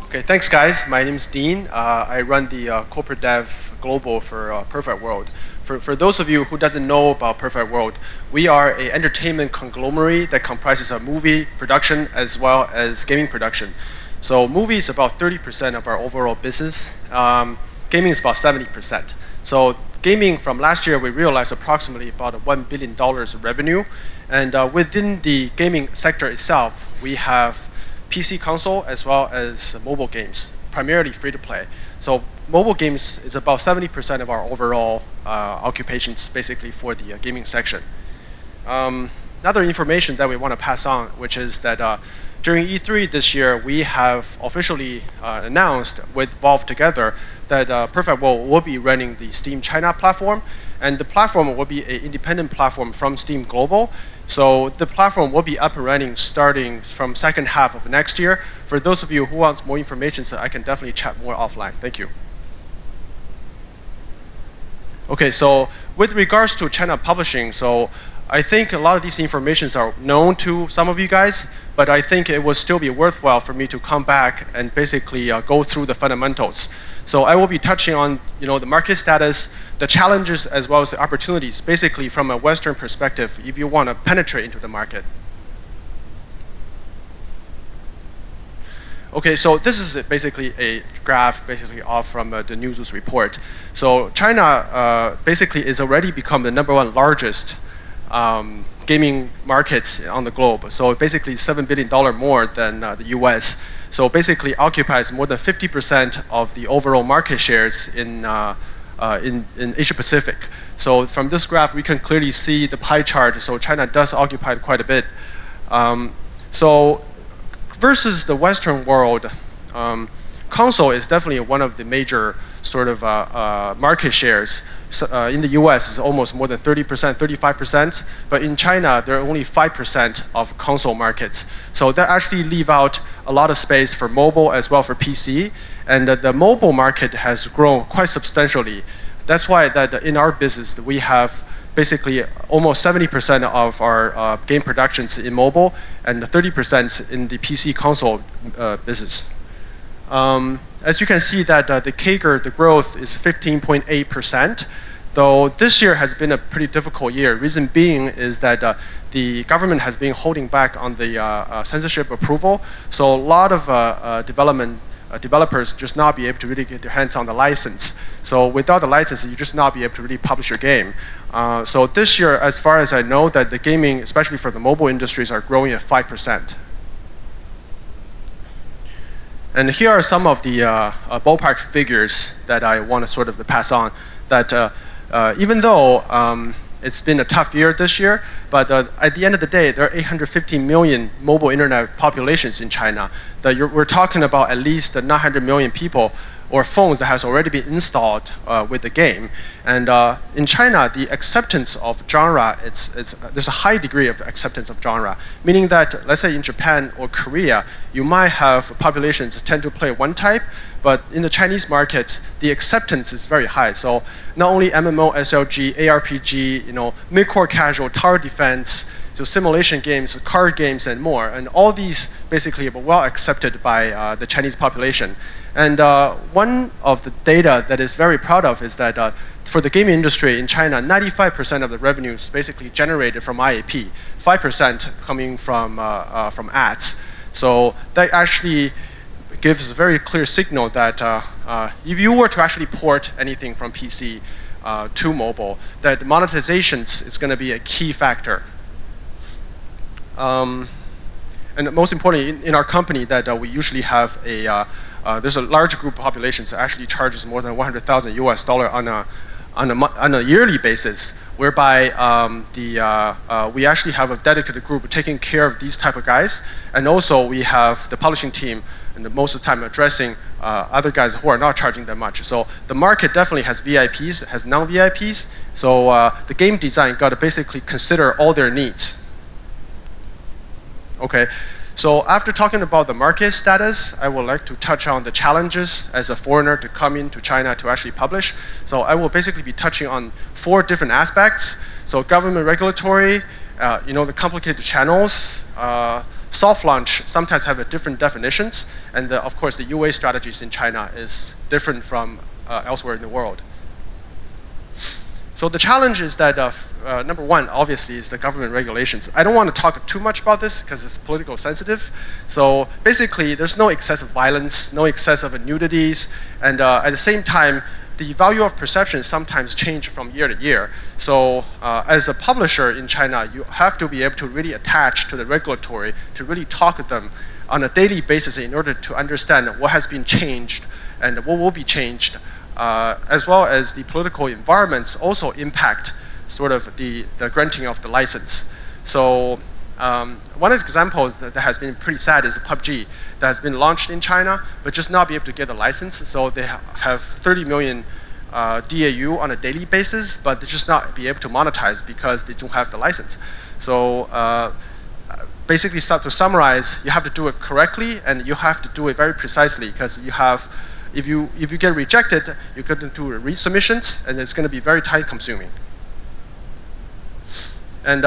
Okay, thanks guys. My name is Dean. I run the corporate dev global for Perfect World. For those of you who doesn't know about Perfect World, we are an entertainment conglomerate that comprises of movie production as well as gaming production. So movie is about 30% of our overall business. Gaming is about 70%. So gaming from last year, we realized approximately about $1 billion of revenue. And within the gaming sector itself, we have PC console as well as mobile games, primarily free-to-play. So mobile games is about 70% of our overall occupations, basically for the gaming section. Another information that we want to pass on, which is that during E3 this year, we have officially announced with Valve together that Perfect World will be running the Steam China platform, and the platform will be an independent platform from Steam Global. So the platform will be up and running starting from second half of next year. For those of you who want more information, so I can definitely chat more offline. Thank you. Okay, so with regards to China publishing, so I think a lot of these informations are known to some of you guys, but I think it would still be worthwhile for me to come back and basically go through the fundamentals. So I will be touching on the market status, the challenges as well as the opportunities, basically from a Western perspective if you want to penetrate into the market. Okay, so this is basically a graph off from the Newzoo's report. So China basically is already become the #1 largest gaming markets on the globe. So basically $7 billion more than the US. So basically occupies more than 50% of the overall market shares in Asia Pacific. So from this graph, we can clearly see the pie chart. So China does occupy quite a bit. So versus the Western world, console is definitely one of the major sort of market shares. So, in the US, it's almost more than 30%, 35%. But in China, there are only 5% of console markets. So that actually leave out a lot of space for mobile as well for PC. And the mobile market has grown quite substantially. That's why that in our business, we have basically almost 70% of our game productions in mobile and 30% in the PC console business. As you can see that the CAGR, the growth is 15.8%, though this year has been a pretty difficult year. Reason being is that the government has been holding back on the censorship approval, so a lot of developers just not be able to really get their hands on the license. So without the license, you just not be able to really publish your game. So this year, as far as I know, that the gaming, especially for the mobile industries, are growing at 5%. And here are some of the ballpark figures that I want to sort of pass on. That even though it's been a tough year this year, but at the end of the day, there are 850 million mobile internet populations in China. We're talking about at least 900 million people or phones that has already been installed with the game. And in China, the acceptance of genre, there's a high degree of acceptance of genre, meaning that, let's say in Japan or Korea, you might have populations tend to play one type, but in the Chinese market, the acceptance is very high. So not only MMO, SLG, ARPG, mid-core casual, tower defense, so simulation games, card games, and more. And all these basically are well accepted by the Chinese population. And one of the data that is very proud of is that for the gaming industry in China, 95% of the revenue is basically generated from IAP, 5% coming from ads. So that actually gives a very clear signal that if you were to actually port anything from PC to mobile, that monetization is going to be a key factor. And most importantly, in our company, that we usually have there's a large group of populations that actually charges more than $100,000 US on a yearly basis, whereby we actually have a dedicated group taking care of these type of guys, and also we have the publishing team, and most of the time addressing other guys who are not charging that much. So the market definitely has VIPs, has non-VIPs. So the game design got to basically consider all their needs. Okay, so after talking about the market status, I would like to touch on the challenges as a foreigner to come into China to actually publish. So I will basically be touching on 4 different aspects. So government regulatory, the complicated channels, soft launch sometimes have different definitions, and of course the UA strategies in China is different from elsewhere in the world. So the challenge is that, number one, obviously, is the government regulations. I don't want to talk too much about this because it's political sensitive. So basically, there's no excessive violence, no excessive nudities, and at the same time, the value of perception sometimes change from year to year. So as a publisher in China, you have to be able to really attach to the regulatory, to really talk to them on a daily basis in order to understand what has been changed and what will be changed. As well as the political environments also impact sort of the granting of the license. So one example that has been pretty sad is PUBG that has been launched in China, but just not be able to get a license. So they have 30 million DAU on a daily basis, but they just not be able to monetize because they don't have the license. So basically, to summarize, you have to do it correctly, and you have to do it very precisely because you have. If you get rejected, you're going to do resubmissions, and it's going to be very time-consuming. And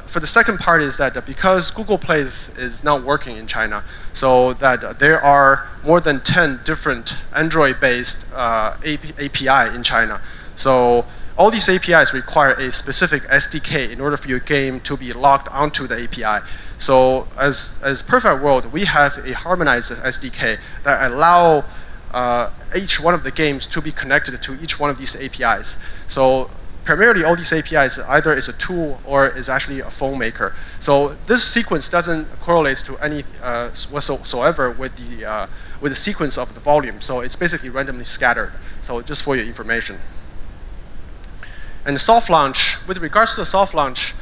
for the second part is that because Google Play is not working in China, so that there are more than 10 different Android-based API in China. So all these APIs require a specific SDK in order for your game to be logged onto the API. So as Perfect World, we have a harmonized SDK that allow each one of the games to be connected to each one of these APIs. So primarily all these APIs either is a tool or is actually a phone maker. So this sequence doesn't correlate to any whatsoever with the sequence of the volume. So it's basically randomly scattered. So just for your information. And soft launch, with regards to the soft launch,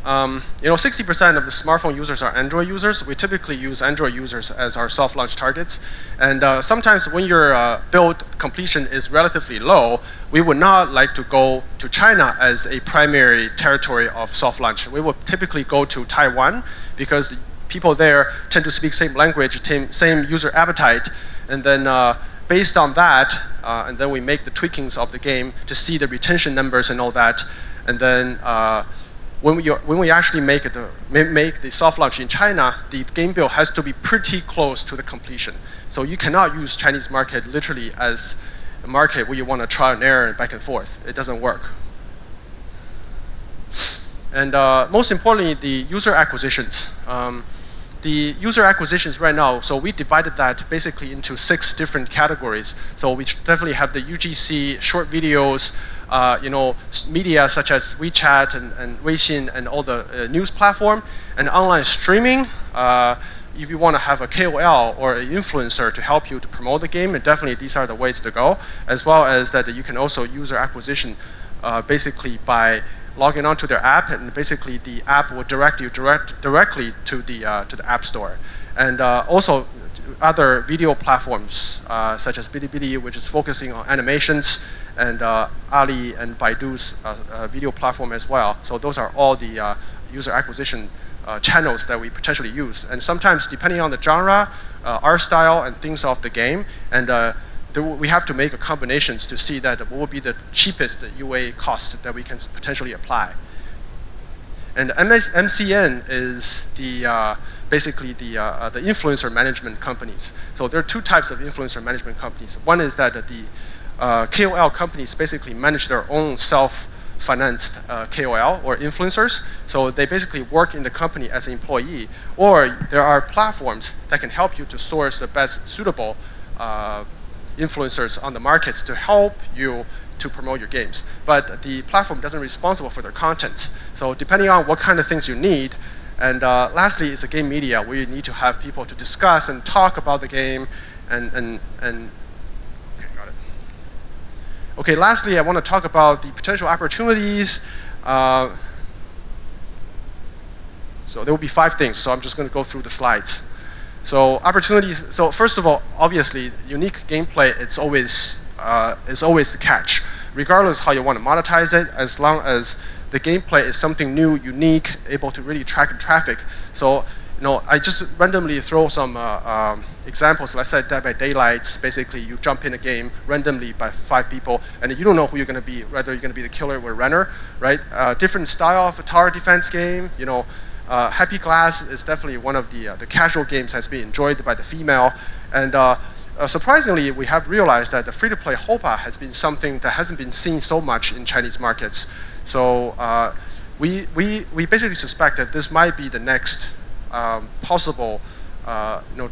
60% of the smartphone users are Android users. We typically use Android users as our soft launch targets. And sometimes when your build completion is relatively low, we would not like to go to China as a primary territory of soft launch. We would typically go to Taiwan because the people there tend to speak same language, same user appetite. And then based on that, and then we make the tweakings of the game to see the retention numbers and all that. And then when we actually make the soft launch in China, the game build has to be pretty close to the completion. So you cannot use Chinese market literally as a market where you want to try and error and back and forth. It doesn't work. And most importantly, the user acquisitions. The user acquisitions right now, so we divided that basically into 6 different categories. So we definitely have the UGC, short videos, media such as WeChat and Weixin and all the news platform, and online streaming. If you want to have a KOL or an influencer to help you to promote the game, and definitely these are the ways to go, as well as that you can also user acquisition basically by logging onto their app, and basically the app will direct you directly to the App Store. And also other video platforms such as Bilibili, which is focusing on animations, and Ali and Baidu's video platform as well. So those are all the user acquisition channels that we potentially use. And sometimes, depending on the genre, art style, and things of the game, and we have to make a combinations to see that what will be the cheapest UA cost that we can potentially apply. And MCN is basically the influencer management companies. So there are 2 types of influencer management companies. One is that the KOL companies basically manage their own self-financed KOL or influencers. So they basically work in the company as an employee. Or there are platforms that can help you to source the best suitable influencers on the markets to help you to promote your games. But the platform doesn't responsible for their contents. So depending on what kind of things you need. And lastly, it's a game media where you need to have people to discuss and talk about the game and okay, got it. Okay, lastly, I want to talk about the potential opportunities. So there will be 5 things, so I'm just going to go through the slides. So opportunities, so first of all, obviously, unique gameplay, it's always the catch. Regardless how you want to monetize it, as long as the gameplay is something new, unique, able to really track traffic. So, I just randomly throw some examples. Let's say Dead by Daylight, basically you jump in a game randomly by 5 people, and you don't know who you're going to be, whether you're going to be the killer or runner, right? Different style of a tower defense game, Happy Glass is definitely one of the casual games has been enjoyed by the female. And surprisingly, we have realized that the free-to-play Hopa has been something that hasn't been seen so much in Chinese markets. So we basically suspect that this might be the next possible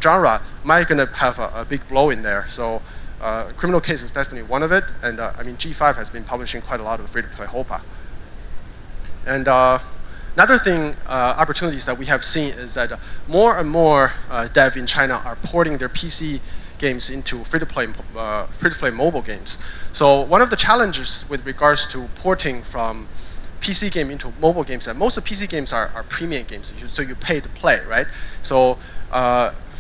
genre, might going to have a big blow in there. So Criminal Case is definitely one of it. And I mean, G5 has been publishing quite a lot of free-to-play Hopa. And another thing, opportunities that we have seen is that more and more dev in China are porting their PC games into free-to-play mobile games. So one of the challenges with regards to porting from PC game into mobile games, that most of PC games are premium games, so you pay to play, right? So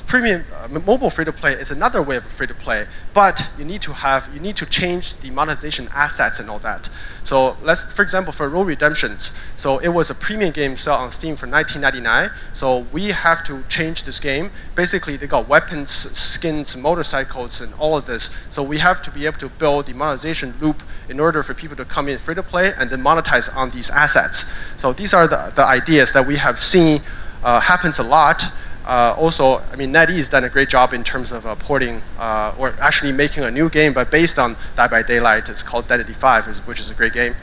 premium mobile free-to-play is another way of free-to-play, but you need to change the monetization assets and all that. So for example, for Role Redemptions, so it was a premium game sell on Steam for $19.99. So we have to change this game. Basically, they got weapons, skins, motorcycles, and all of this. So we have to be able to build the monetization loop in order for people to come in free-to-play and then monetize on these assets. So these are the ideas that we have seen happens a lot. Also, I mean, NetEase done a great job in terms of porting or actually making a new game, but based on Die by Daylight. It's called Identity 5, which is a great game.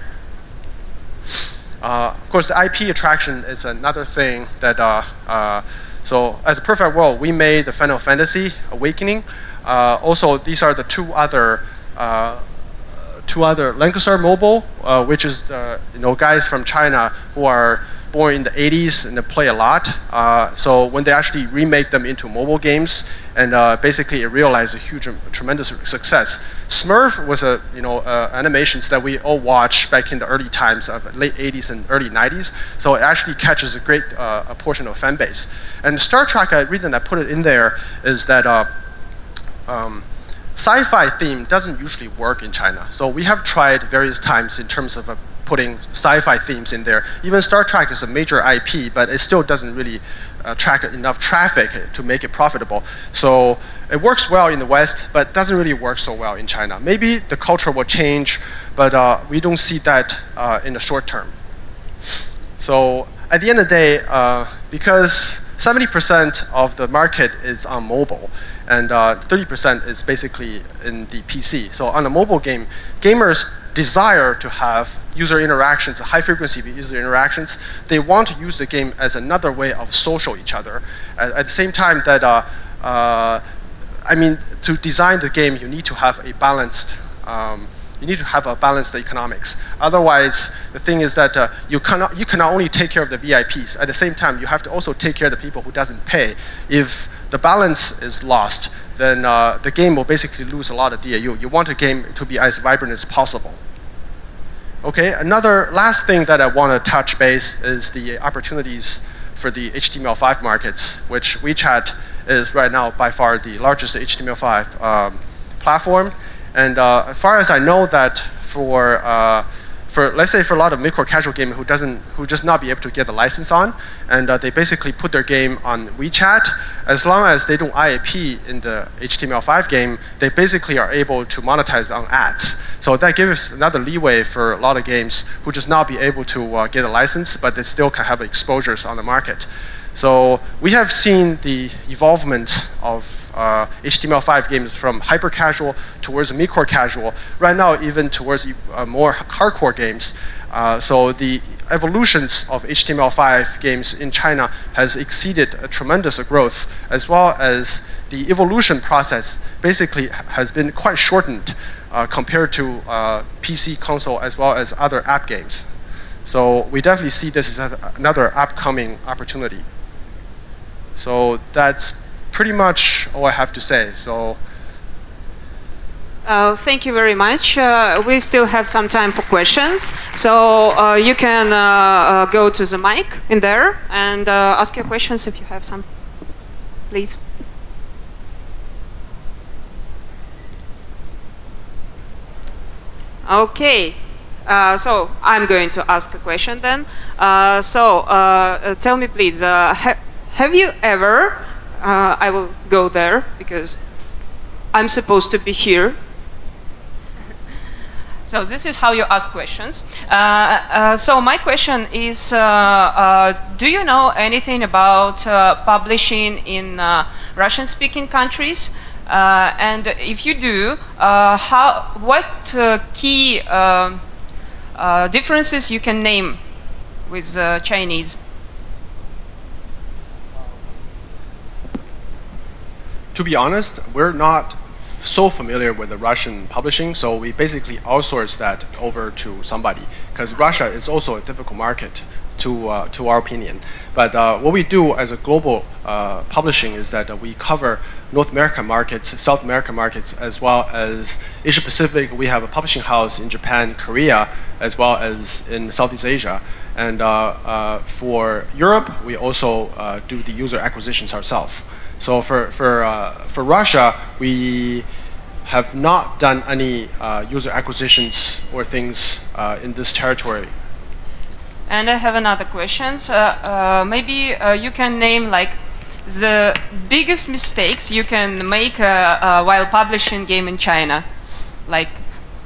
Of course, the IP attraction is another thing that. So, as a Perfect World, we made the Final Fantasy Awakening. Also, these are the two other Lancaster Mobile, which is guys from China who are born in the 80s and they play a lot. So when they actually remake them into mobile games, and basically it realized a huge, tremendous success. Smurf was animations that we all watched back in the early times of late 80s and early 90s. So it actually catches a great a portion of fan base. And Star Trek, the reason I put it in there is that sci-fi theme doesn't usually work in China. So we have tried various times in terms of putting sci-fi themes in there. Even Star Trek is a major IP, but it still doesn't really attract enough traffic to make it profitable. So it works well in the West, but doesn't really work so well in China. Maybe the culture will change, but we don't see that in the short term. So at the end of the day, because 70% of the market is on mobile, and 30% is basically in the PC. So on a mobile game, gamers desire to have user interactions, high-frequency user interactions. They want to use the game as another way of social each other. At the same time that, I mean, to design the game, you need to have a balanced economics. Otherwise, the thing is that you cannot only take care of the VIPs. At the same time, you have to also take care of the people who doesn't pay. If the balance is lost, then the game will basically lose a lot of DAU. You want a game to be as vibrant as possible. Okay, another last thing that I want to touch base is the opportunities for the HTML5 markets, which WeChat is right now by far the largest HTML5 platform. And as far as I know, that for let's say for a lot of mid-core casual gamers who just not be able to get the license on, and they basically put their game on WeChat, as long as they don't IAP in the HTML5 game, they basically are able to monetize on ads. So that gives another leeway for a lot of games who just not be able to get a license, but they still can have exposures on the market. So we have seen the evolvement of HTML5 games from hyper-casual towards mid-core casual, right now even towards more hardcore games. So the evolutions of HTML5 games in China has exceeded a tremendous growth, as well as the evolution process basically has been quite shortened compared to PC, console, as well as other app games. So we definitely see this as another upcoming opportunity. So that's pretty much all I have to say. So. Thank you very much. We still have some time for questions. So you can go to the mic in there and ask your questions if you have some. Please. Okay. So I'm going to ask a question then. Tell me please, have you ever, I will go there because I'm supposed to be here. So this is how you ask questions. So my question is, do you know anything about publishing in Russian-speaking countries? And if you do, what key differences you can name with Chinese? To be honest, we're not so familiar with the Russian publishing, so we basically outsource that over to somebody, because Russia is also a difficult market to our opinion. But what we do as a global publishing is that we cover North American markets, South American markets, as well as Asia Pacific. We have a publishing house in Japan, Korea, as well as in Southeast Asia. And for Europe, we also do the user acquisitions ourselves. So for Russia, we have not done any user acquisitions or things in this territory. And I have another question. Maybe you can name like the biggest mistakes you can make while publishing game in China, like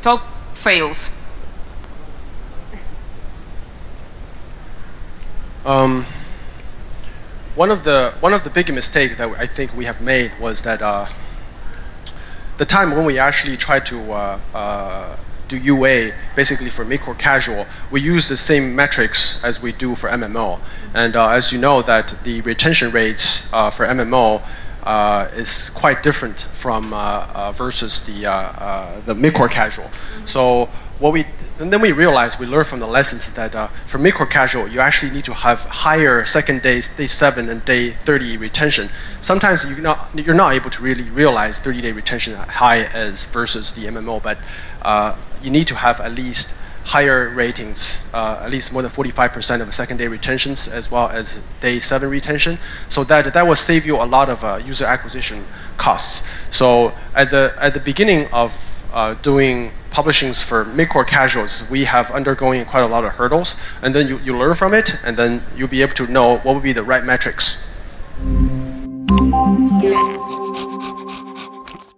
top fails. One of the big mistakes that I think we have made was that the time when we actually tried to do UA, basically for mid-core casual, we use the same metrics as we do for MMO. And as you know, that the retention rates for MMO is quite different from versus the mid-core casual. So and then we realized, we learned from the lessons that for mid-core casual, you actually need to have higher second day 7 and day 30 retention. Sometimes you're not able to really realize 30-day retention high as versus the MMO, but you need to have at least higher ratings, at least more than 45% of the second day retentions, as well as day 7 retention. So that will save you a lot of user acquisition costs. So at the beginning of doing publishings for mid-core casuals, we have undergoing quite a lot of hurdles, and then you learn from it, and then you'll be able to know what would be the right metrics.